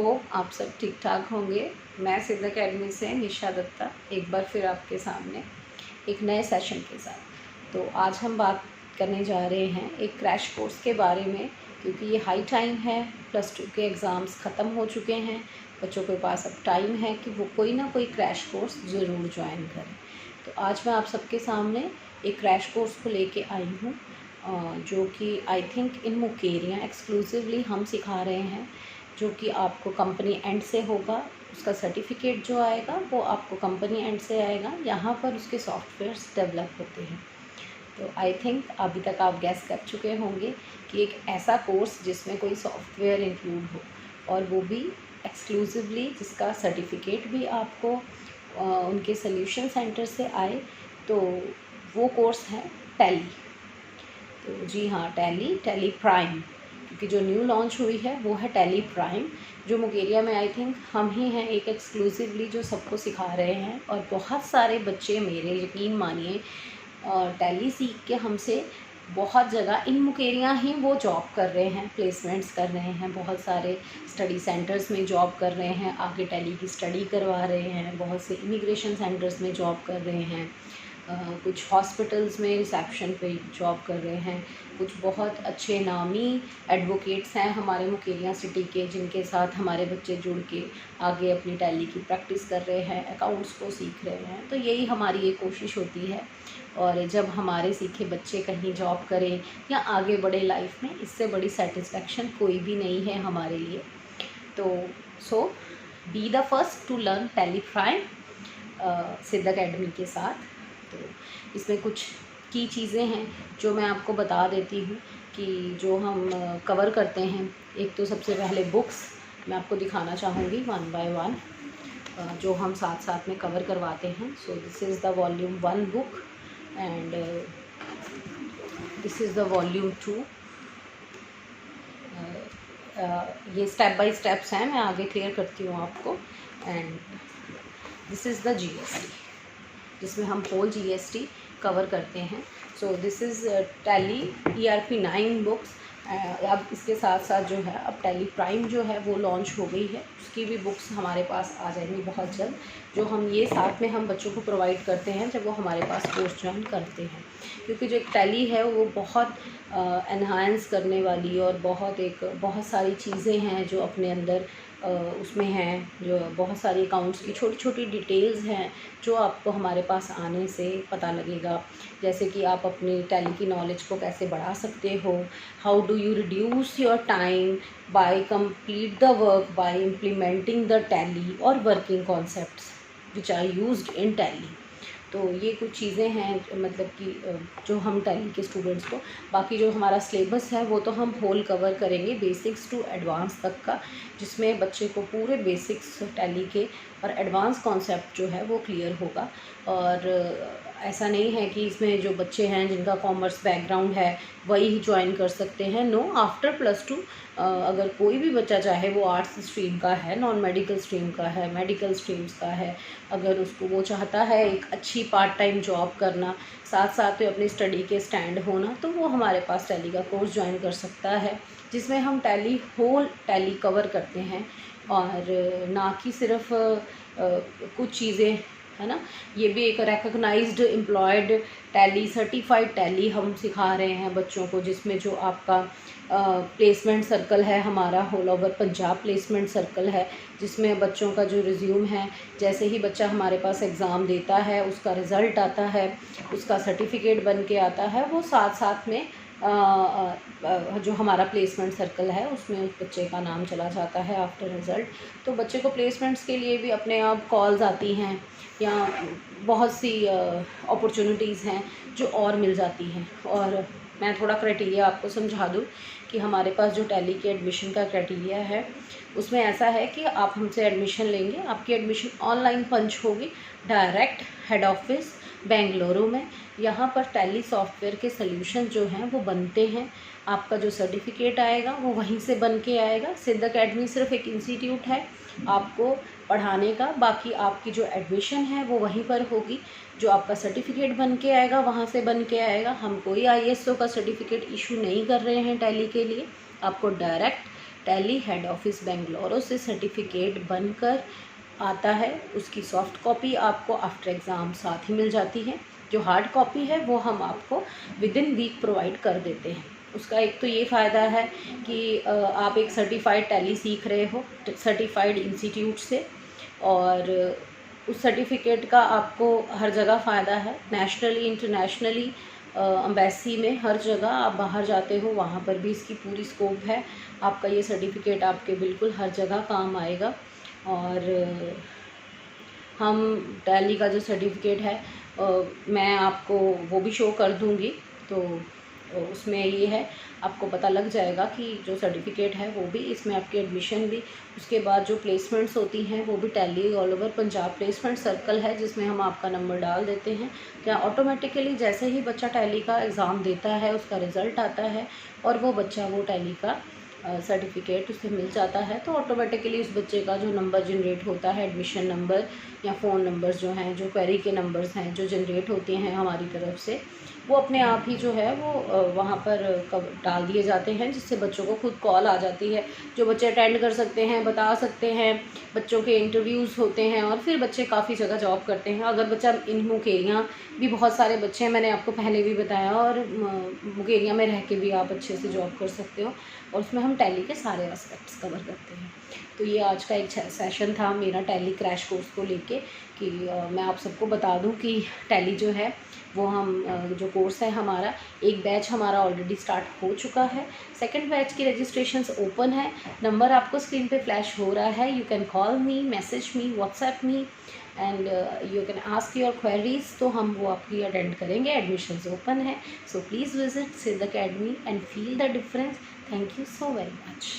Hope आप सब ठीक ठाक होंगे। मैं सिद्ध अकेडमी से निशा दत्ता एक बार फिर आपके सामने एक नए सेशन के साथ। तो आज हम बात करने जा रहे हैं एक क्रैश कोर्स के बारे में, क्योंकि ये हाई टाइम है। +2 के एग्ज़ाम्स ख़त्म हो चुके हैं। बच्चों के पास अब टाइम है कि वो कोई ना कोई क्रैश कोर्स ज़रूर ज्वाइन करें। तो आज मैं आप सबके सामने एक क्रैश कोर्स को लेके आई हूँ, जो कि आई थिंक इन मुकेरियाँ एक्सक्लूसिवली हम सिखा रहे हैं, जो कि आपको कंपनी एंड से होगा। उसका सर्टिफिकेट जो आएगा वो आपको कंपनी एंड से आएगा। यहाँ पर उसके सॉफ्टवेयर्स डेवलप होते हैं। तो आई थिंक अभी तक आप गैस कर चुके होंगे कि एक ऐसा कोर्स जिसमें कोई सॉफ्टवेयर इंक्लूड हो, और वो भी एक्सक्लूसिवली जिसका सर्टिफिकेट भी आपको उनके सॉल्यूशन सेंटर से आए, तो वो कोर्स है टैली। तो जी हाँ, टैली प्राइम, क्योंकि जो न्यू लॉन्च हुई है वो है टैली प्राइम, जो मुकेरिया में आई थिंक हम ही हैं एक एक्सक्लूसिवली जो सबको सिखा रहे हैं। और बहुत सारे बच्चे मेरे, यकीन मानिए, टैली सीख के हमसे बहुत जगह इन मुकेरियाँ ही वो जॉब कर रहे हैं, प्लेसमेंट्स कर रहे हैं, बहुत सारे स्टडी सेंटर्स में जॉब कर रहे हैं, आगे टैली की स्टडी करवा रहे हैं, बहुत से इमिग्रेशन सेंटर्स में जॉब कर रहे हैं, कुछ हॉस्पिटल्स में रिसेप्शन पे जॉब कर रहे हैं, कुछ बहुत अच्छे नामी एडवोकेट्स हैं हमारे मुकेरिया सिटी के, जिनके साथ हमारे बच्चे जुड़ के आगे अपनी टैली की प्रैक्टिस कर रहे हैं, अकाउंट्स को सीख रहे हैं। तो यही हमारी एक कोशिश होती है, और जब हमारे सीखे बच्चे कहीं जॉब करें या आगे बढ़े लाइफ में, इससे बड़ी सेटिस्फेक्शन कोई भी नहीं है हमारे लिए। तो be the first to learn Tally Prime Siddh academy के साथ। तो इसमें कुछ की चीज़ें हैं जो मैं आपको बता देती हूँ कि जो हम कवर करते हैं। एक तो सबसे पहले बुक्स मैं आपको दिखाना चाहूँगी 1 बाय 1, जो हम साथ साथ में कवर करवाते हैं। So this is the volume 1 book and this is the volume 2। ये स्टेप बाय स्टेप्स हैं, मैं आगे क्लियर करती हूँ आपको। And this is the GST, जिसमें हम होल GST कवर करते हैं। So this is tally ERP 9 books. अब इसके साथ साथ जो है अब टैली प्राइम जो है वो लॉन्च हो गई है, उसकी भी बुक्स हमारे पास आ जाएंगी बहुत जल्द, जो हम ये साथ में हम बच्चों को प्रोवाइड करते हैं जब वो हमारे पास कोर्स ज्वाइन करते हैं। क्योंकि जो एक टैली है वो बहुत एनहांस करने वाली और बहुत सारी चीज़ें हैं जो अपने अंदर उसमें हैं, जो बहुत सारी अकाउंट्स की छोटी छोटी डिटेल्स हैं जो आपको हमारे पास आने से पता लगेगा। जैसे कि आप अपनी टैली की नॉलेज को कैसे बढ़ा सकते हो, how do you reduce your time by complete the work by implementing the tally और working concepts which are used in tally. तो ये कुछ चीज़ें हैं, मतलब कि जो हम टैली के स्टूडेंट्स को, बाकी जो हमारा सिलेबस है वो तो हम होल कवर करेंगे, बेसिक्स टू एडवांस तक का, जिसमें बच्चे को पूरे बेसिक्स टैली के और एडवांस कॉन्सेप्ट जो है वो क्लियर होगा। और ऐसा नहीं है कि इसमें जो बच्चे हैं जिनका कॉमर्स बैकग्राउंड है वही ज्वाइन कर सकते हैं। नो, आफ्टर +2 अगर कोई भी बच्चा चाहे, वो आर्ट्स स्ट्रीम का है, नॉन मेडिकल स्ट्रीम का है, मेडिकल स्ट्रीम्स का है, अगर उसको वो चाहता है एक अच्छी पार्ट टाइम जॉब करना, साथ साथ में अपनी स्टडी के स्टैंड होना, तो वो हमारे पास टैली का कोर्स ज्वाइन कर सकता है, जिसमें हम होल टैली कवर करते हैं। और ना कि सिर्फ कुछ चीज़ें, है ना, ये भी एक recognised employed Tally, certified Tally हम सिखा रहे हैं बच्चों को, जिसमें जो आपका प्लेसमेंट सर्कल है हमारा whole over Punjab placement circle है, जिसमें बच्चों का जो रिज्यूम है, जैसे ही बच्चा हमारे पास एग्ज़ाम देता है, उसका रिज़ल्ट आता है, उसका सर्टिफिकेट बन के आता है, वो साथ साथ में जो हमारा प्लेसमेंट सर्कल है उसमें उस बच्चे का नाम चला जाता है आफ्टर रिज़ल्ट। तो बच्चे को प्लेसमेंट्स के लिए भी अपने आप कॉल्स आती हैं, या बहुत सी अपॉर्चुनिटीज़ हैं जो और मिल जाती हैं। और मैं थोड़ा क्राइटेरिया आपको समझा दूँ कि हमारे पास जो टैली के एडमिशन का क्राइटेरिया है उसमें ऐसा है कि आप हमसे एडमिशन लेंगे, आपकी एडमिशन ऑनलाइन पंच होगी डायरेक्ट हेड ऑफिस बेंगलुरु में। यहाँ पर टैली सॉफ्टवेयर के सॉल्यूशन जो हैं वो बनते हैं, आपका जो सर्टिफिकेट आएगा वो वहीं से बन के आएगा। सिद्ध अकेडमी सिर्फ एक इंस्टीट्यूट है आपको पढ़ाने का, बाकी आपकी जो एडमिशन है वो वहीं पर होगी। जो आपका सर्टिफिकेट बन के आएगा वहाँ से बन के आएगा। हम कोई ISO का सर्टिफिकेट इशू नहीं कर रहे हैं टैली के लिए, आपको direct tally head office Bangalore से सर्टिफिकेट बनकर आता है। उसकी सॉफ्ट कॉपी आपको आफ्टर एग्ज़ाम साथ ही मिल जाती है। जो हार्ड कॉपी है वो हम आपको विद इन वीक प्रोवाइड कर देते हैं। उसका एक तो ये फ़ायदा है कि आप एक सर्टिफाइड टैली सीख रहे हो सर्टिफाइड इंस्टीट्यूट से, और उस सर्टिफिकेट का आपको हर जगह फ़ायदा है, नेशनली इंटरनेशनली, एम्बेसी में, हर जगह आप बाहर जाते हो वहाँ पर भी इसकी पूरी स्कोप है। आपका ये सर्टिफिकेट आपके बिल्कुल हर जगह काम आएगा। और हम टैली का जो सर्टिफिकेट है मैं आपको वो भी शो कर दूँगी, तो उसमें ये है आपको पता लग जाएगा कि जो सर्टिफिकेट है वो भी, इसमें आपकी एडमिशन भी, उसके बाद जो प्लेसमेंट्स होती हैं वो भी tally all over Punjab placement circle है, जिसमें हम आपका नंबर डाल देते हैं। क्या ऑटोमेटिकली जैसे ही बच्चा टैली का एग्ज़ाम देता है, उसका रिज़ल्ट आता है और वो बच्चा वो टैली का सर्टिफिकेट उसे मिल जाता है, तो ऑटोमेटिकली उस बच्चे का जो नंबर जनरेट होता है, एडमिशन नंबर या फ़ोन नंबर्स जो हैं, जो क्वेरी के नंबर्स हैं जो जनरेट होते हैं हमारी तरफ से, वो अपने आप ही जो है वो वहाँ पर डाल दिए जाते हैं, जिससे बच्चों को खुद कॉल आ जाती है। जो बच्चे अटेंड कर सकते हैं, बता सकते हैं, बच्चों के इंटरव्यूज़ होते हैं और फिर बच्चे काफ़ी जगह जॉब करते हैं। अगर बच्चा इन मुकेरियाँ भी बहुत सारे बच्चे हैं, मैंने आपको पहले भी बताया, और मुकेरियाँ में रह के भी आप अच्छे से जॉब कर सकते हो, और उसमें हम टैली के सारे एस्पेक्ट्स कवर करते हैं। तो ये आज का एक सेशन था मेरा टैली क्रैश कोर्स को लेके, कि मैं आप सबको बता दूं कि टैली जो है वो हम जो कोर्स है हमारा, एक बैच हमारा ऑलरेडी स्टार्ट हो चुका है, सेकंड बैच की रजिस्ट्रेशंस ओपन है। नंबर आपको स्क्रीन पे फ्लैश हो रहा है, you can call me, message me, WhatsApp me and you can ask your queries, तो हम वो आपकी अटेंड करेंगे। एडमिशन्स ओपन है, सो प्लीज़ विजिट सिद्ध academy and feel the difference. Thank you so very much.